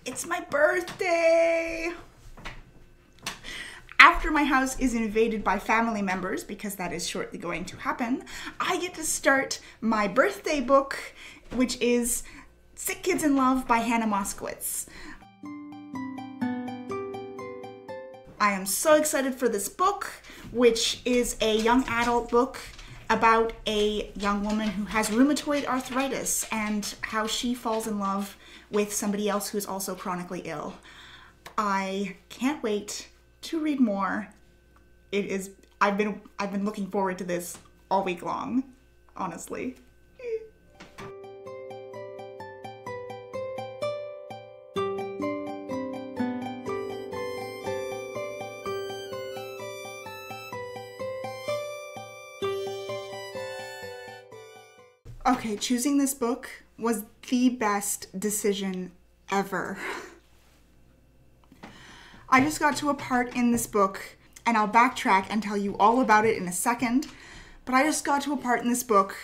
It's my birthday! After my house is invaded by family members, because that is shortly going to happen, I get to start my birthday book, which is Sick Kids in Love by Hannah Moskowitz. I am so excited for this book, which is a young adult book about a young woman who has rheumatoid arthritis and how she falls in love with somebody else who is also chronically ill. I can't wait to read more. I've been looking forward to this all week long, honestly. Okay, choosing this book was the best decision ever. I just got to a part in this book, and I'll backtrack and tell you all about it in a second, but I just got to a part in this book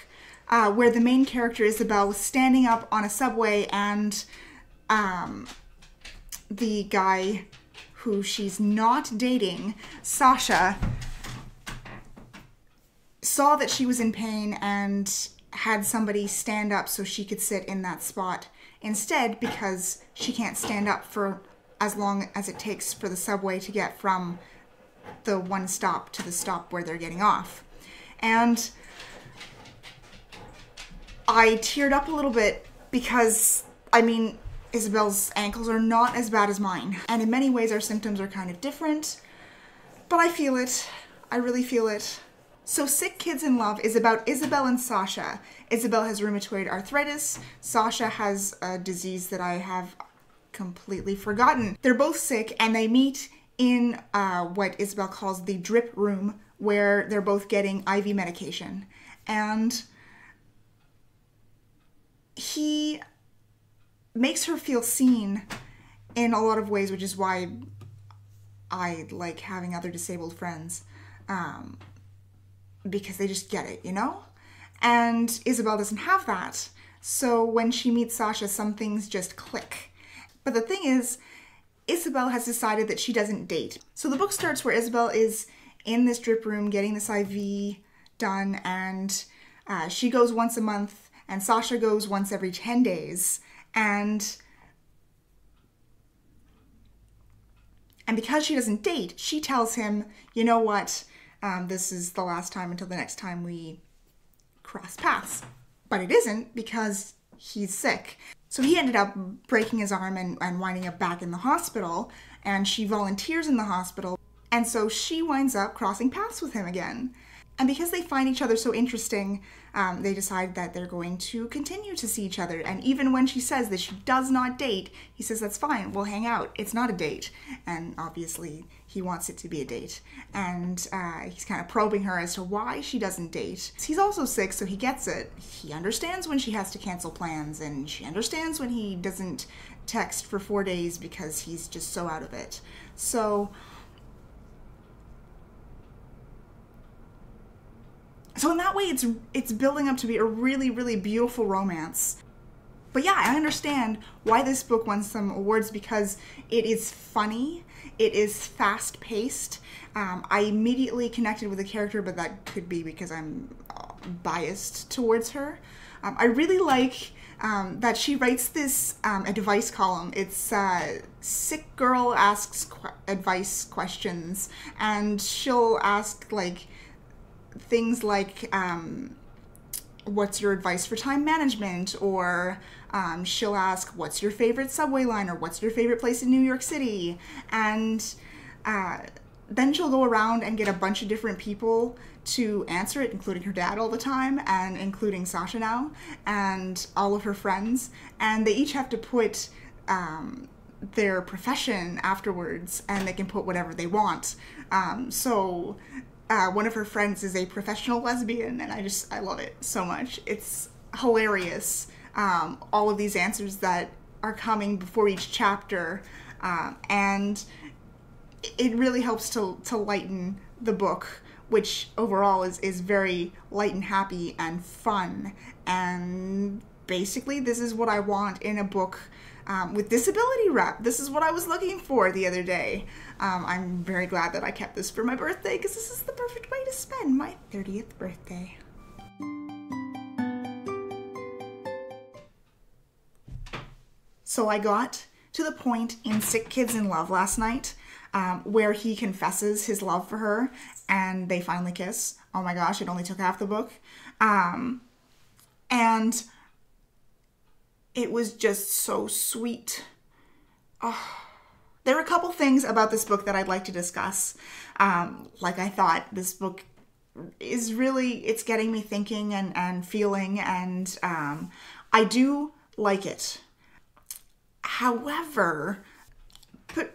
where the main character, Isabel, was standing up on a subway, and the guy who she's not dating, Sasha, saw that she was in pain and had somebody stand up so she could sit in that spot instead, because she can't stand up for as long as it takes for the subway to get from the one stop to the stop where they're getting off. And I teared up a little bit because, I mean, Isabel's ankles are not as bad as mine. And in many ways our symptoms are kind of different, but I feel it. I really feel it. So Sick Kids in Love is about Isabel and Sasha. Isabel has rheumatoid arthritis. Sasha has a disease that I have completely forgotten. They're both sick and they meet in what Isabel calls the drip room, where they're both getting IV medication. And he makes her feel seen in a lot of ways, which is why I like having other disabled friends. Because they just get it, you know? And Isabel doesn't have that. So when she meets Sasha, some things just click. But the thing is, Isabel has decided that she doesn't date. So the book starts where Isabel is in this drip room getting this IV done, and she goes once a month, and Sasha goes once every 10 days. And because she doesn't date, she tells him, you know what? This is the last time until the next time we cross paths. But it isn't, because he's sick. So he ended up breaking his arm and winding up back in the hospital, and she volunteers in the hospital. And so she winds up crossing paths with him again. And because they find each other so interesting, they decide that they're going to continue to see each other. And even when she says that she does not date, he says, that's fine, we'll hang out. It's not a date. And obviously he wants it to be a date. And he's kind of probing her as to why she doesn't date. He's also sick, so he gets it. He understands when she has to cancel plans, and she understands when he doesn't text for 4 days because he's just so out of it. So in that way, it's building up to be a really, really beautiful romance. But yeah, I understand why this book won some awards, because it is funny, it is fast-paced. I immediately connected with the character, but that could be because I'm biased towards her. I really like that she writes this advice column. It's Sick Girl Asks Advice Questions, and she'll ask like things like, what's your advice for time management? Or she'll ask, what's your favorite subway line? Or what's your favorite place in New York City? And then she'll go around and get a bunch of different people to answer it, including her dad all the time, and including Sasha now, and all of her friends. And they each have to put their profession afterwards, and they can put whatever they want. One of her friends is a professional lesbian, and I love it so much. It's hilarious. All of these answers that are coming before each chapter, and it really helps to lighten the book, which overall is very light and happy and fun. And basically, this is what I want in a book with disability rep. This is what I was looking for the other day. I'm very glad that I kept this for my birthday because this is the perfect way to spend my 30th birthday. So I got to the point in Sick Kids in Love last night where he confesses his love for her and they finally kiss. Oh my gosh, it only took half the book. And it was just so sweet. Oh. There are a couple things about this book that I'd like to discuss. Like I thought, this book is really, it's getting me thinking and feeling, and I do like it. However,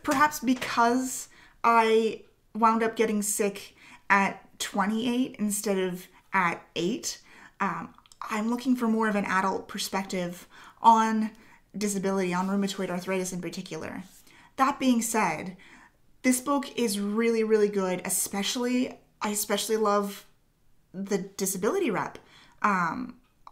perhaps because I wound up getting sick at 28 instead of at 8, I'm looking for more of an adult perspective on disability, on rheumatoid arthritis in particular. That being said, this book is really, really good, I especially love the disability rep.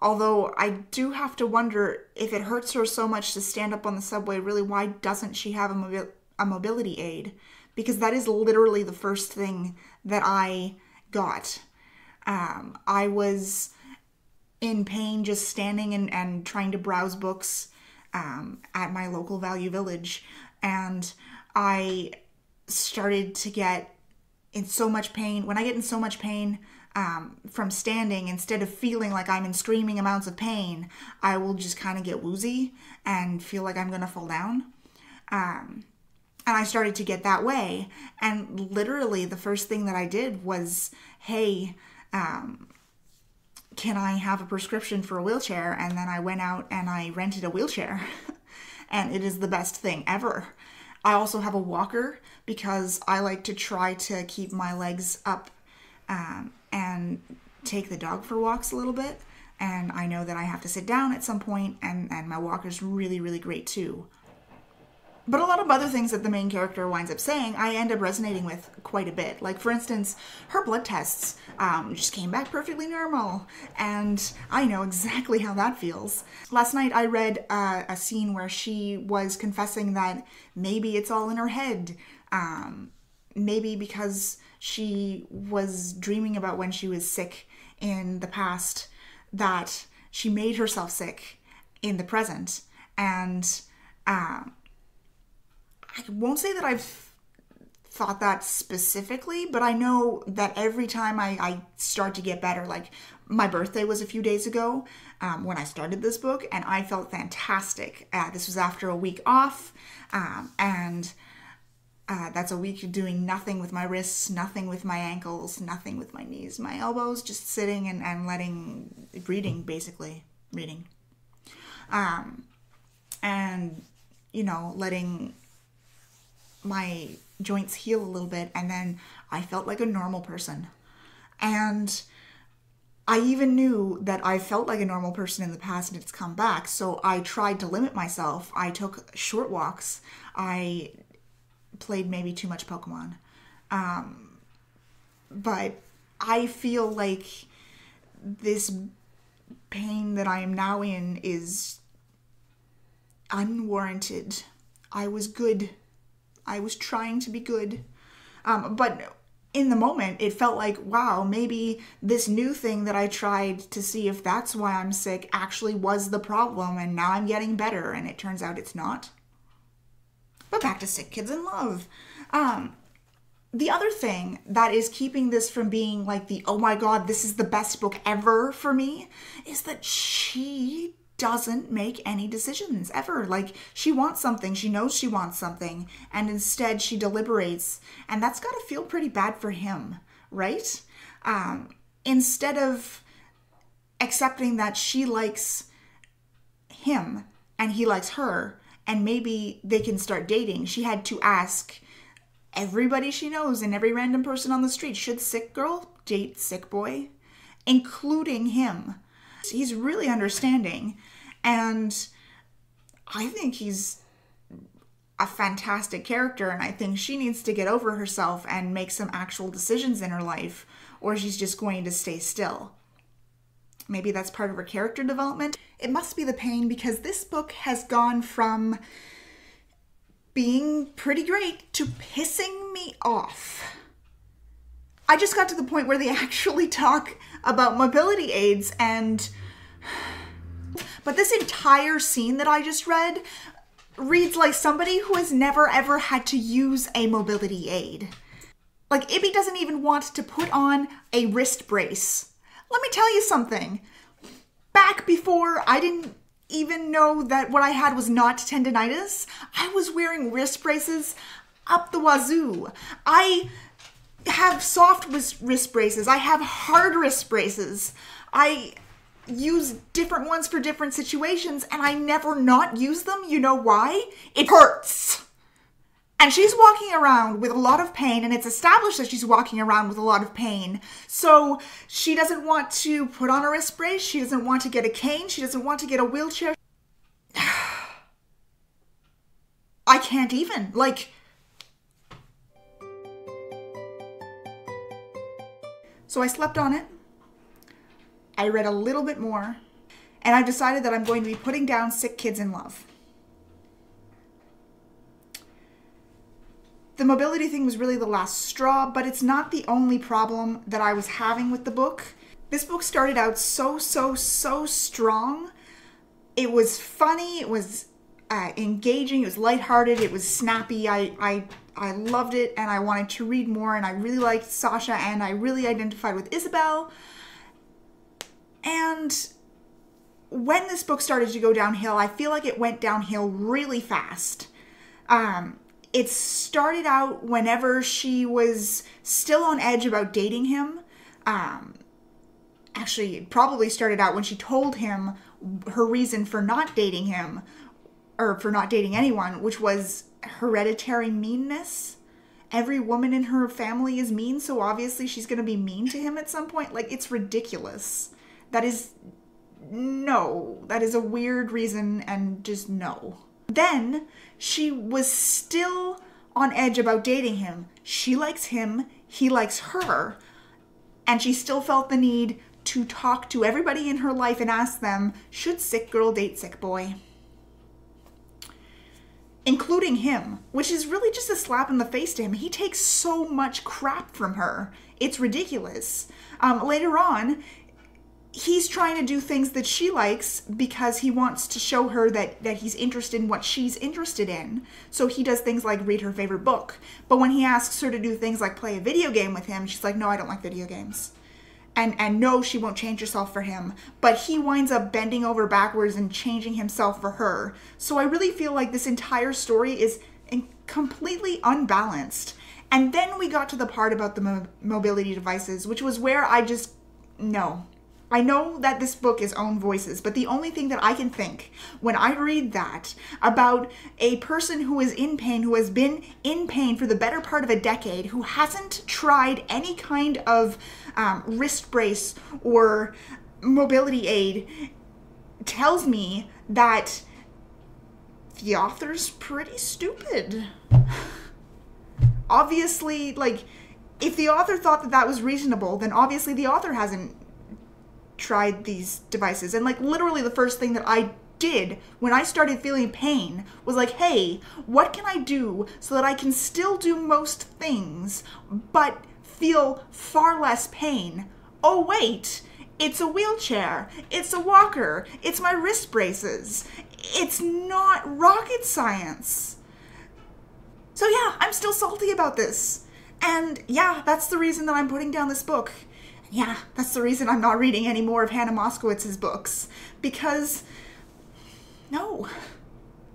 Although I do have to wonder, if it hurts her so much to stand up on the subway, really, why doesn't she have a mobility aid? Because that is literally the first thing that I got. I was in pain just standing and trying to browse books at my local Value Village. And I started to get in so much pain. When I get in so much pain from standing, instead of feeling like I'm in screaming amounts of pain, I will just kind of get woozy and feel like I'm going to fall down. And I started to get that way. And literally the first thing that I did was, hey, can I have a prescription for a wheelchair? And then I went out and I rented a wheelchair. And it is the best thing ever. I also have a walker because I like to try to keep my legs up and take the dog for walks a little bit. And I know that I have to sit down at some point, and my walker's really, really great too. But a lot of other things that the main character winds up saying, I end up resonating with quite a bit. Like, for instance, her blood tests just came back perfectly normal, and I know exactly how that feels. Last night I read a scene where she was confessing that maybe it's all in her head. Maybe because she was dreaming about when she was sick in the past, that she made herself sick in the present. And I won't say that I've thought that specifically, but I know that every time I start to get better, like my birthday was a few days ago when I started this book, and I felt fantastic. This was after a week off, and that's a week doing nothing with my wrists, nothing with my ankles, nothing with my knees, my elbows, just sitting and reading, basically, reading. And, you know, letting my joints heal a little bit, and then I felt like a normal person. And I even knew that I felt like a normal person in the past and it's come back, so I tried to limit myself. I took short walks. I played maybe too much Pokemon. But I feel like this pain that I am now in is unwarranted. I was good. I was trying to be good. But in the moment, it felt like, wow, maybe this new thing that I tried to see if that's why I'm sick actually was the problem, and now I'm getting better, and it turns out it's not. But back to Sick Kids in Love. The other thing that is keeping this from being like the, oh my god, this is the best book ever for me, is that she doesn't make any decisions ever. Like, she wants something, she knows she wants something, and instead she deliberates, and that's got to feel pretty bad for him, right? Instead of accepting that she likes him and he likes her, and maybe they can start dating, she had to ask everybody she knows and every random person on the street, should sick girl date sick boy? Including him. He's really understanding, and I think he's a fantastic character, and I think she needs to get over herself and make some actual decisions in her life, or she's just going to stay still. Maybe that's part of her character development. It must be the pain, because this book has gone from being pretty great to pissing me off. I just got to the point where they actually talk about mobility aids but this entire scene that I just read reads like somebody who has never ever had to use a mobility aid. Like, Ibby doesn't even want to put on a wrist brace. Let me tell you something. Back before I didn't even know that what I had was not tendinitis, I was wearing wrist braces up the wazoo. I have soft wrist braces. I have hard wrist braces. I use different ones for different situations, and I never not use them. You know why? It hurts. And she's walking around with a lot of pain, and it's established that she's walking around with a lot of pain. So she doesn't want to put on a wrist brace. She doesn't want to get a cane. She doesn't want to get a wheelchair. I can't even. Like, so I slept on it. I read a little bit more, and I've decided that I'm going to be putting down Sick Kids in Love. The mobility thing was really the last straw, but it's not the only problem that I was having with the book. This book started out so strong. It was funny, it was engaging, it was lighthearted, it was snappy. I loved it, and I wanted to read more, and I really liked Sasha, and I really identified with Isabel. And when this book started to go downhill, I feel like it went downhill really fast. It started out whenever she was still on edge about dating him. Actually, it probably started out when she told him her reason for not dating him, or for not dating anyone, which was hereditary meanness. Every woman in her family is mean, so obviously she's going to be mean to him at some point. Like, it's ridiculous. That is a weird reason, and just no. Then she was still on edge about dating him. She likes him, he likes her, and she still felt the need to talk to everybody in her life and ask them, should sick girl date sick boy? Including him, which is really just a slap in the face to him. He takes so much crap from her. It's ridiculous. Later on, he's trying to do things that she likes because he wants to show her that he's interested in what she's interested in. So he does things like read her favorite book. But when he asks her to do things like play a video game with him, she's like, no, I don't like video games. And no, she won't change herself for him. But he winds up bending over backwards and changing himself for her. So I really feel like this entire story is completely unbalanced. And then we got to the part about the mobility devices, which was where no. I know that this book is own voices, but the only thing that I can think when I read that about a person who is in pain, who has been in pain for the better part of a decade, who hasn't tried any kind of wrist brace or mobility aid, tells me that the author's pretty stupid. Obviously, like, if the author thought that that was reasonable, then obviously the author hasn't tried these devices. And like, literally the first thing that I did when I started feeling pain was like, hey, what can I do so that I can still do most things but feel far less pain? Oh wait, it's a wheelchair, it's a walker, it's my wrist braces. It's not rocket science. So yeah, I'm still salty about this. And yeah, that's the reason that I'm putting down this book. Yeah, that's the reason I'm not reading any more of Hannah Moskowitz's books. Because, no.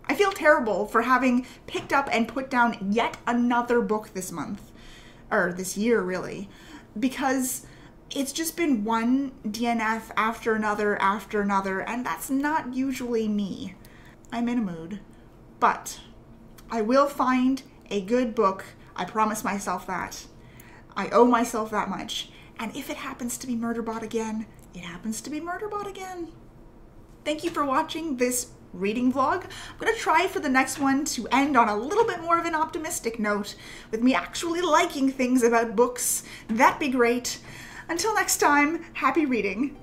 I feel terrible for having picked up and put down yet another book this month. Or this year, really. Because it's just been one DNF after another, and that's not usually me. I'm in a mood. But I will find a good book. I promise myself that. I owe myself that much. And if it happens to be Murderbot again, it happens to be Murderbot again. Thank you for watching this reading vlog. I'm going to try for the next one to end on a little bit more of an optimistic note, with me actually liking things about books. That'd be great. Until next time, happy reading.